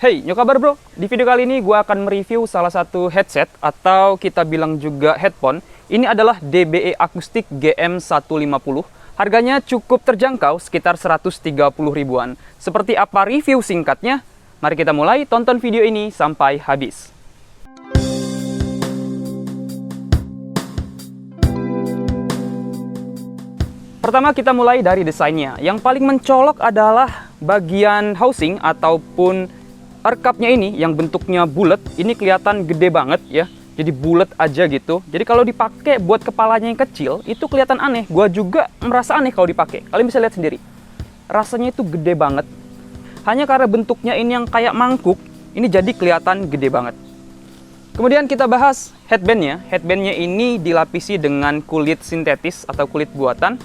Hey, nyokabar bro, di video kali ini gue akan mereview salah satu headset atau kita bilang juga headphone. Ini adalah DBE Acoustic GM150. Harganya cukup terjangkau, sekitar 130 ribuan. Seperti apa review singkatnya? Mari kita mulai tonton video ini sampai habis. Pertama kita mulai dari desainnya. Yang paling mencolok adalah bagian housing ataupun earcupnya ini yang bentuknya bulat. Ini kelihatan gede banget ya. Jadi bulat aja gitu. Jadi kalau dipakai buat kepalanya yang kecil itu kelihatan aneh. Gua juga merasa aneh kalau dipakai. Kalian bisa lihat sendiri. Rasanya itu gede banget. Hanya karena bentuknya ini yang kayak mangkuk, ini jadi kelihatan gede banget. Kemudian kita bahas headbandnya. Headbandnya ini dilapisi dengan kulit sintetis atau kulit buatan.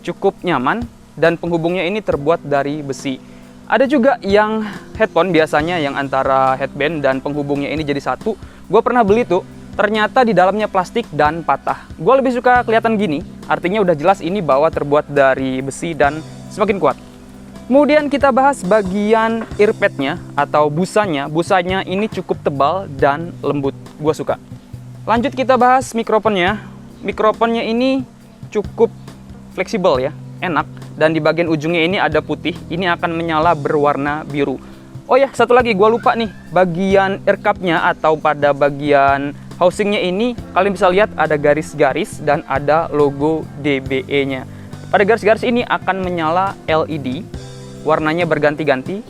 Cukup nyaman dan penghubungnya ini terbuat dari besi. Ada juga yang headphone biasanya yang antara headband dan penghubungnya ini jadi satu. Gue pernah beli tuh, ternyata di dalamnya plastik dan patah. Gue lebih suka kelihatan gini, artinya udah jelas ini bahwa terbuat dari besi dan semakin kuat. Kemudian kita bahas bagian earpadnya atau busanya. Busanya ini cukup tebal dan lembut, gue suka. Lanjut kita bahas mikrofonnya. Mikrofonnya ini cukup fleksibel ya, enak. Dan di bagian ujungnya ini ada putih, ini akan menyala berwarna biru. Oh ya, satu lagi gue lupa nih, bagian earcupnya atau pada bagian housingnya ini kalian bisa lihat ada garis-garis dan ada logo DBE-nya. Pada garis-garis ini akan menyala LED, warnanya berganti-ganti.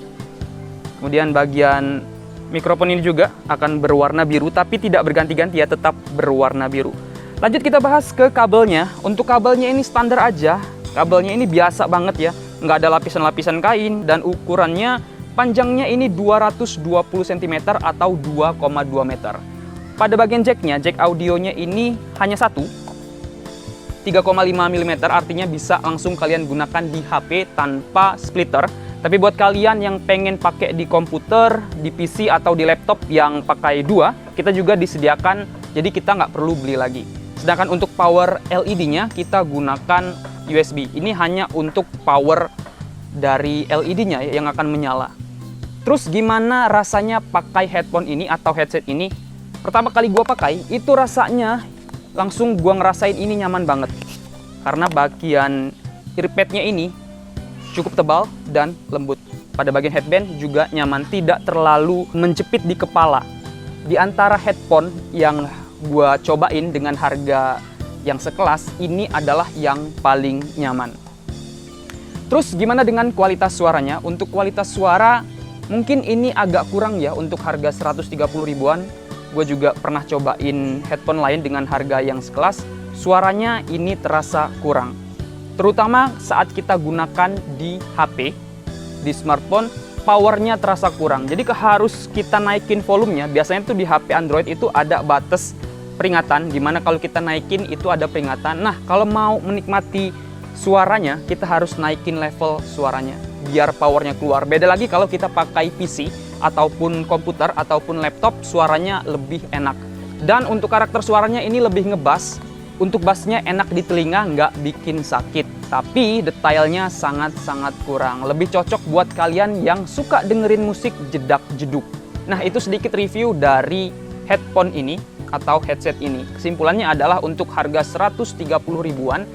Kemudian bagian mikrofon ini juga akan berwarna biru, tapi tidak berganti-ganti ya, tetap berwarna biru. Lanjut kita bahas ke kabelnya. Untuk kabelnya ini standar aja. Kabelnya ini biasa banget ya, nggak ada lapisan-lapisan kain dan ukurannya panjangnya ini 220 cm atau 2,2 meter. Pada bagian jacknya, jack audionya ini hanya satu, 3,5 mm, artinya bisa langsung kalian gunakan di HP tanpa splitter. Tapi buat kalian yang pengen pakai di komputer, di PC atau di laptop yang pakai dua, kita juga disediakan, jadi kita nggak perlu beli lagi. Sedangkan untuk power LED-nya kita gunakan USB. Ini hanya untuk power dari LED-nya yang akan menyala. Terus gimana rasanya pakai headphone ini atau headset ini? Pertama kali gua pakai, itu rasanya langsung gua ngerasain ini nyaman banget. Karena bagian earpadnya ini cukup tebal dan lembut. Pada bagian headband juga nyaman, tidak terlalu menjepit di kepala. Di antara headphone yang gua cobain dengan harga yang sekelas, ini adalah yang paling nyaman. Terus gimana dengan kualitas suaranya? Untuk kualitas suara mungkin ini agak kurang ya untuk harga 130 ribuan. Gue juga pernah cobain headphone lain dengan harga yang sekelas. Suaranya ini terasa kurang. Terutama saat kita gunakan di HP, di smartphone, powernya terasa kurang. Jadi harus kita naikin volumenya. Biasanya tuh di HP Android itu ada batas peringatan, dimana kalau kita naikin itu ada peringatan. Nah, kalau mau menikmati suaranya, kita harus naikin level suaranya biar powernya keluar. Beda lagi kalau kita pakai PC ataupun komputer ataupun laptop, suaranya lebih enak. Dan untuk karakter suaranya ini lebih ngebass. Untuk bassnya enak di telinga, nggak bikin sakit. Tapi detailnya sangat-sangat kurang. Lebih cocok buat kalian yang suka dengerin musik jedak-jeduk. Nah, itu sedikit review dari headphone ini atau headset ini. Kesimpulannya adalah untuk harga 130 ribuan,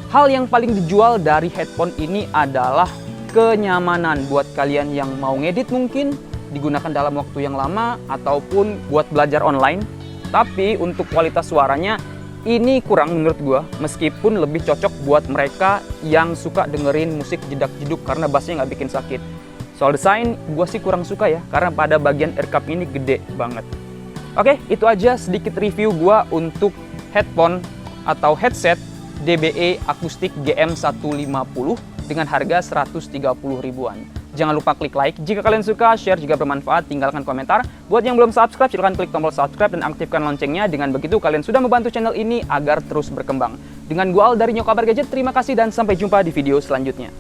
hal yang paling dijual dari headphone ini adalah kenyamanan buat kalian yang mau ngedit mungkin, digunakan dalam waktu yang lama, ataupun buat belajar online. Tapi untuk kualitas suaranya, ini kurang menurut gua, meskipun lebih cocok buat mereka yang suka dengerin musik jedak-jeduk karena bassnya nggak bikin sakit. Soal desain, gua sih kurang suka ya, karena pada bagian earcup ini gede banget. Oke, itu aja sedikit review gua untuk headphone atau headset DBE Acoustic GM150 dengan harga 130 ribuan. Jangan lupa klik like jika kalian suka, share jika bermanfaat, tinggalkan komentar. Buat yang belum subscribe, silahkan klik tombol subscribe dan aktifkan loncengnya. Dengan begitu kalian sudah membantu channel ini agar terus berkembang. Dengan gua Al dari Nyokabar Gadget, terima kasih dan sampai jumpa di video selanjutnya.